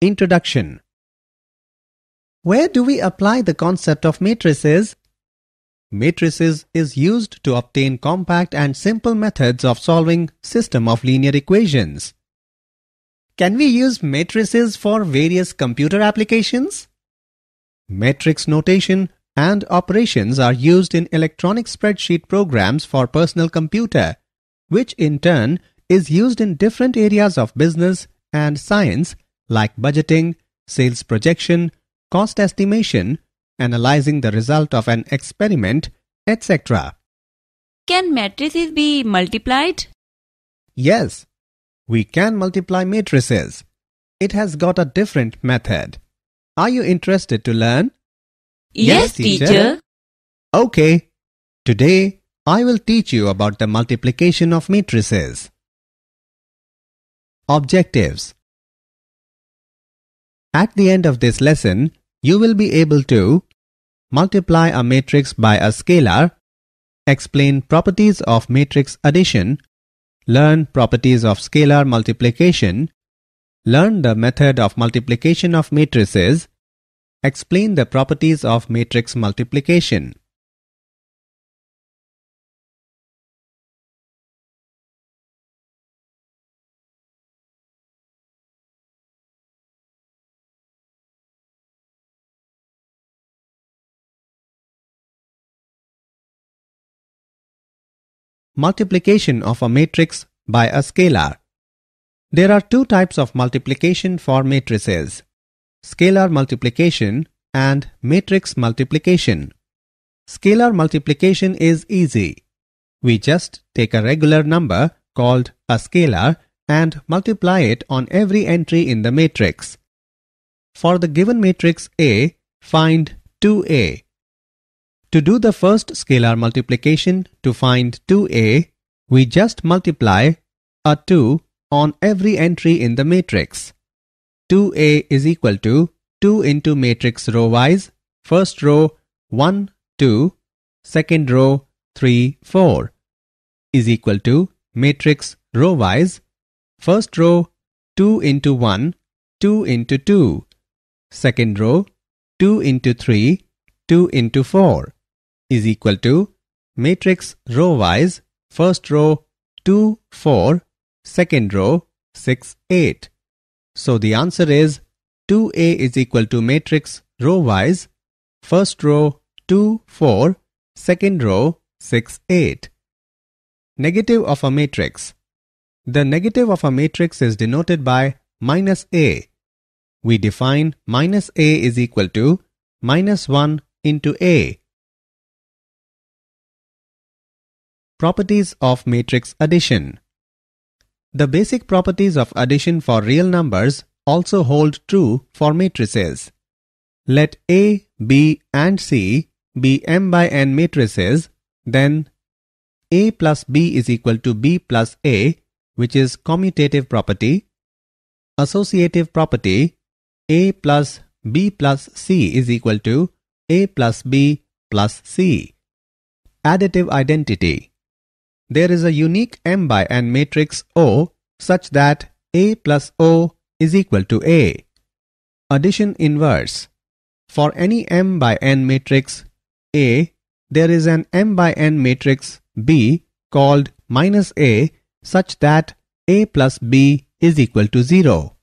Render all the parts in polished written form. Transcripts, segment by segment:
Introduction. Where do we apply the concept of matrices? Matrices is used to obtain compact and simple methods of solving system of linear equations. Can we use matrices for various computer applications? Matrix notation and operations are used in electronic spreadsheet programs for personal computer, which in turn is used in different areas of business and science like budgeting, sales projection, cost estimation, analyzing the result of an experiment, etc. Can matrices be multiplied? Yes, we can multiply matrices. It has got a different method. Are you interested to learn? Yes, teacher. Okay. Today, I will teach you about the multiplication of matrices. Objectives. At the end of this lesson, you will be able to multiply a matrix by a scalar, explain properties of matrix addition, learn properties of scalar multiplication, learn the method of multiplication of matrices, explain the properties of matrix multiplication. Multiplication of a matrix by a scalar. There are two types of multiplication for matrices: scalar multiplication and matrix multiplication. Scalar multiplication is easy. We just take a regular number called a scalar and multiply it on every entry in the matrix. For the given matrix A, find 2A. To do the first scalar multiplication to find 2A, we just multiply a 2 on every entry in the matrix. 2A is equal to 2 into matrix row-wise, first row 1, 2, second row 3, 4, is equal to matrix row-wise, first row 2 into 1, 2 into 2, second row 2 into 3, 2 into 4, is equal to matrix row-wise, first row 2, 4, second row 6, 8. So the answer is 2A is equal to matrix row-wise, first row 2, 4, second row 6, 8. Negative of a matrix. The negative of a matrix is denoted by minus A. We define minus A is equal to minus 1 into A. Properties of matrix addition. The basic properties of addition for real numbers also hold true for matrices. Let A, B and C be m by n matrices, then A plus B is equal to B plus A, which is commutative property. Associative property, A plus B plus C is equal to A plus B plus C. Additive identity. There is a unique m by n matrix O such that A plus O is equal to A. Addition inverse. For any m by n matrix A, there is an m by n matrix B called minus A such that A plus B is equal to 0.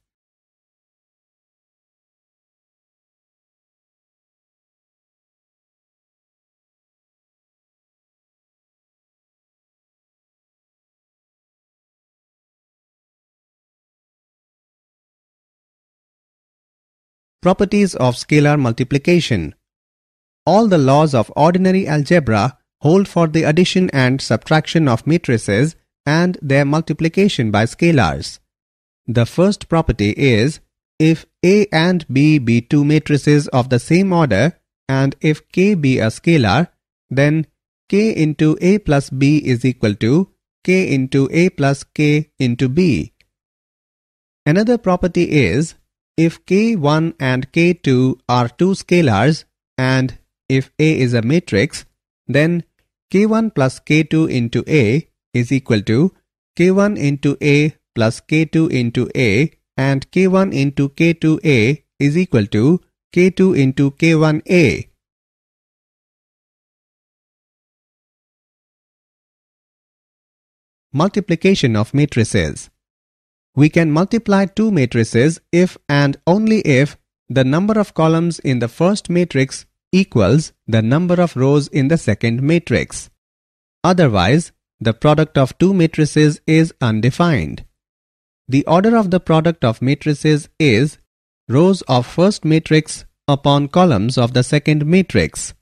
Properties of scalar multiplication. All the laws of ordinary algebra hold for the addition and subtraction of matrices and their multiplication by scalars. The first property is, if A and B be two matrices of the same order and if K be a scalar, then K into A plus B is equal to K into A plus K into B. Another property is, if K1 and K2 are two scalars and if A is a matrix, then K1 plus K2 into A is equal to K1 into A plus K2 into A and K1 into K2A is equal to K2 into K1A. Multiplication of matrices. We can multiply two matrices if and only if the number of columns in the first matrix equals the number of rows in the second matrix. Otherwise, the product of two matrices is undefined. The order of the product of matrices is rows of first matrix upon columns of the second matrix.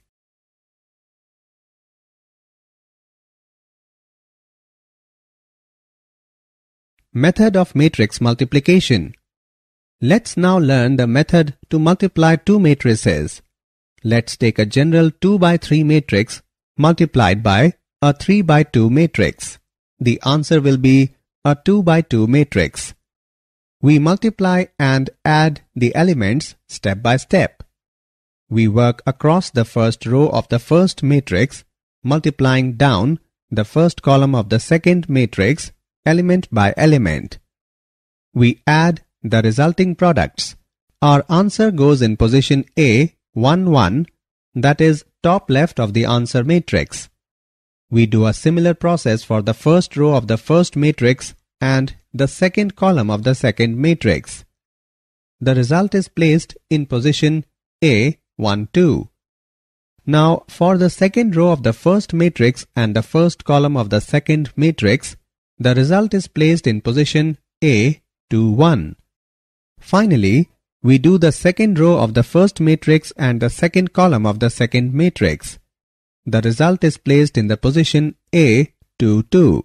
Method of matrix multiplication. Let's now learn the method to multiply two matrices. Let's take a general 2 by 3 matrix multiplied by a 3 by 2 matrix. The answer will be a 2 by 2 matrix. We multiply and add the elements step by step. We work across the first row of the first matrix, multiplying down the first column of the second matrix element by element. We add the resulting products. Our answer goes in position A, 1, 1, that is top left of the answer matrix. We do a similar process for the first row of the first matrix and the second column of the second matrix. The result is placed in position A, 1, 2. Now for the second row of the first matrix and the first column of the second matrix, the result is placed in position A, 2, 1. Finally, we do the second row of the first matrix and the second column of the second matrix. The result is placed in the position A, 2, 2.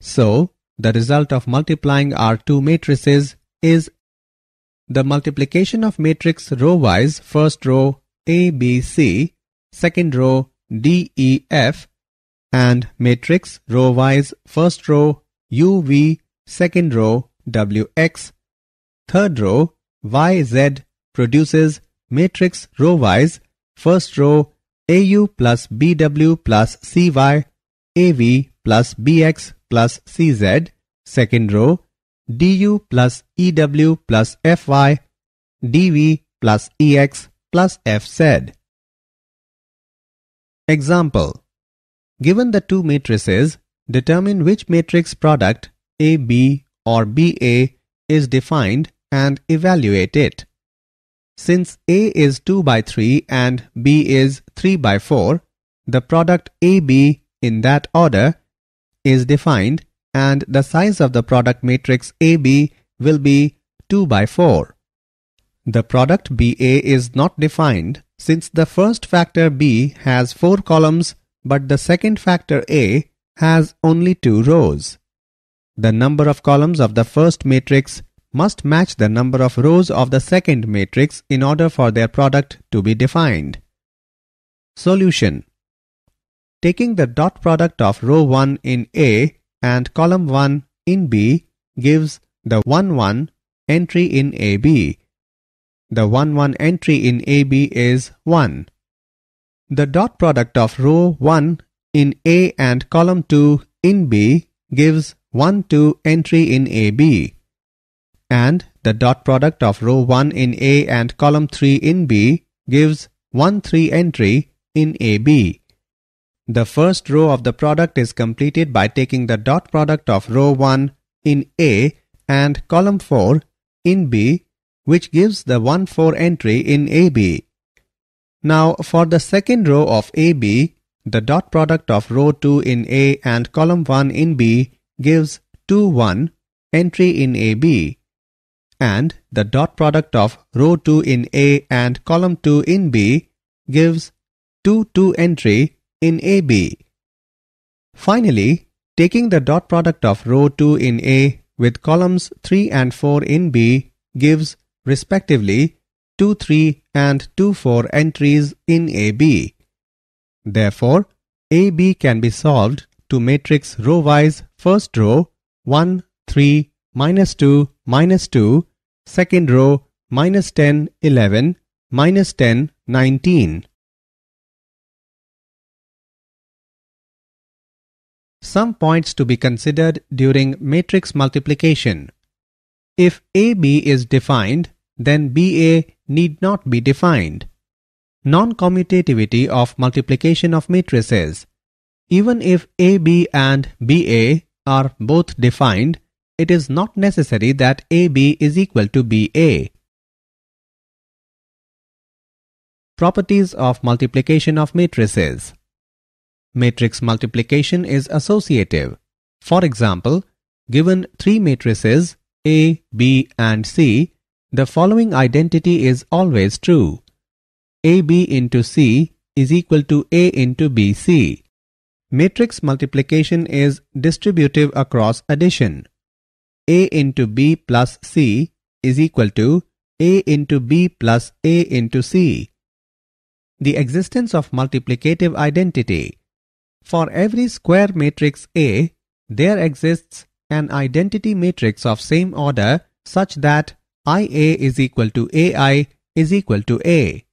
So, the result of multiplying our two matrices is the multiplication of matrix row-wise first row A, B, C, second row D, E, F, and matrix row-wise first row U, V, second row W, X, third row Y, Z produces matrix row-wise first row AU plus BW plus CY, AV plus BX plus CZ, second row DU plus EW plus FY, DV plus EX plus FZ. Example. Given the two matrices, determine which matrix product AB or BA is defined and evaluate it. Since A is 2 by 3 and B is 3 by 4, the product AB in that order is defined and the size of the product matrix AB will be 2 by 4. The product BA is not defined since the first factor B has 4 columns but the second factor A has only 2 rows. The number of columns of the first matrix must match the number of rows of the second matrix in order for their product to be defined. Solution. Taking the dot product of row 1 in A and column 1 in B gives the 1, 1 entry in AB. The 1, 1 entry in AB is 1. The dot product of row 1 in A and column 2 in B gives 1, 2 entry in AB. And the dot product of row 1 in A and column 3 in B gives 1, 3 entry in AB. The first row of the product is completed by taking the dot product of row 1 in A and column 4 in B, which gives the 1, 4 entry in AB. Now for the second row of AB, the dot product of row 2 in A and column 1 in B gives 2, 1 entry in AB. And the dot product of row 2 in A and column 2 in B gives 2, 2 entry in AB. Finally, taking the dot product of row 2 in A with columns 3 and 4 in B gives respectively 2, 3 and 2, 4 entries in AB. Therefore, AB can be solved to matrix row-wise first row 1, 3, -2, -2, second row -10, 11, -10, 19. Some points to be considered during matrix multiplication. If AB is defined, then BA need not be defined. Non-commutativity of multiplication of matrices. Even if AB and BA are both defined, it is not necessary that AB is equal to BA. Properties of multiplication of matrices. Matrix multiplication is associative. For example, given three matrices A, B and C, the following identity is always true. AB into C is equal to A into BC. Matrix multiplication is distributive across addition. A into B plus C is equal to A into B plus A into C. The existence of multiplicative identity. For every square matrix A, there exists an identity matrix of same order such that IA is equal to AI is equal to A.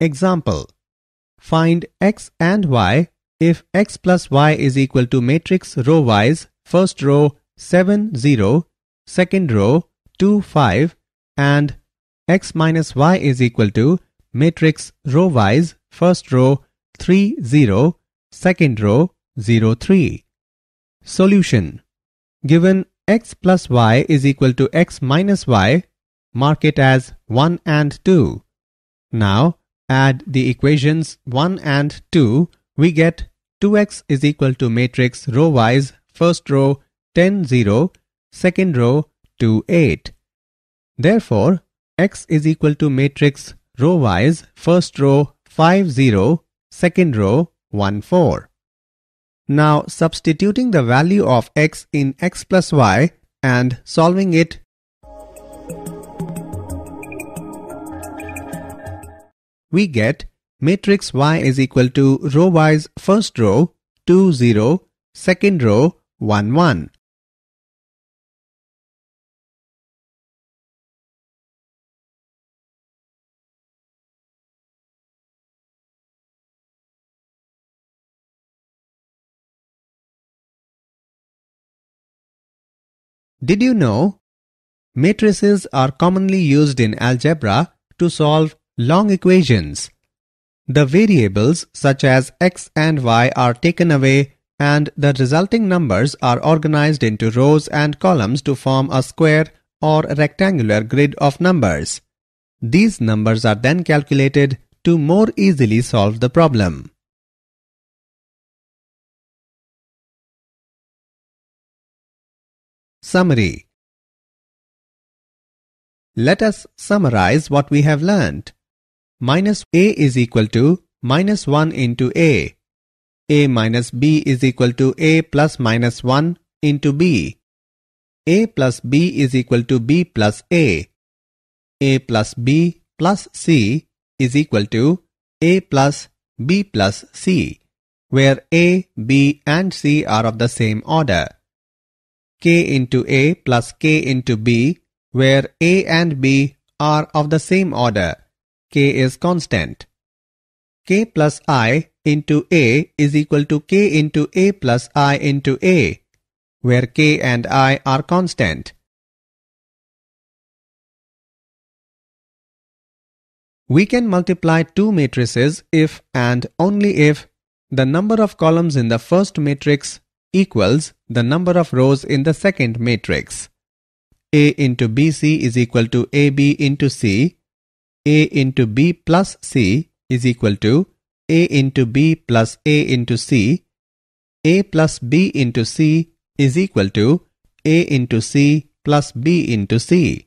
Example. Find x and y if x plus y is equal to matrix row-wise first row 7, 0, second row 2, 5 and x minus y is equal to matrix row-wise first row 3, 0, second row 0, 3. Solution. Given x plus y is equal to x minus y, mark it as 1 and 2. Now, add the equations 1 and 2, we get 2x is equal to matrix row-wise first row 10, 0, second row 2, 8. Therefore, x is equal to matrix row-wise first row 5, 0, second row 1, 4. Now, substituting the value of x in x plus y and solving it, we get matrix y is equal to row-wise first row 2, 0, second row 1, 1. Did you know? Matrices are commonly used in algebra to solve long equations. The variables such as x and y are taken away and the resulting numbers are organized into rows and columns to form a square or rectangular grid of numbers. These numbers are then calculated to more easily solve the problem. Summary. Let us summarize what we have learnt. Minus A is equal to minus 1 into A. A minus B is equal to A plus minus 1 into B. A plus B is equal to B plus A. A plus B plus C is equal to A plus B plus C, where A, B and C are of the same order. K into A plus K into B, where A and B are of the same order. K is constant. K plus I into A is equal to K into A plus I into A, where K and I are constant. We can multiply two matrices if and only if the number of columns in the first matrix equals the number of rows in the second matrix. A into BC is equal to AB into C. A into B plus C is equal to A into B plus A into C. A plus B into C is equal to A into C plus B into C.